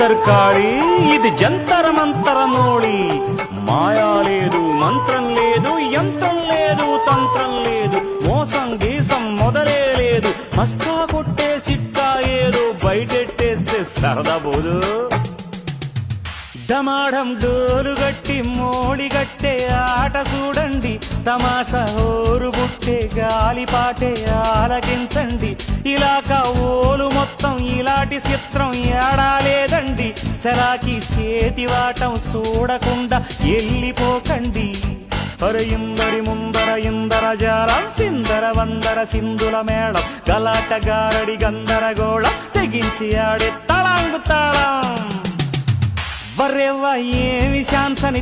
అంతర్కాళి ఇది జంతర మంతర నోళి. మాయా లేదు, మంత్రం లేదు, యంత్రం లేదు, తంత్రం లేదు, మోసం గీసం మొదలే లేదు. మస్కా కొట్టే సిక్కా ఏదో బయటెట్టేస్తే సరదా పోదు. డమాఢం డోలుగట్టి మోడిగట్టే ఆట చూడండి, తమాషా ఓరు బుట్టే గాలిపాటే ఆలకించండి. ఇలాకా ఓలు మొత్తం ఇలాంటి చిత్రం ఏడా లేదండి. సెలాకి చేతివాటం చూడకుండా ఎల్లిపోకండి. ఇందరి ముందర ఇందర జాలం, సిందర వందర సింధుల మేళం, గలాట గారడి గందరగోళం, తెగించి ఆడే తళాంగు తాళం. బర్రెవ్వ ఏమి ఛాన్స్ అని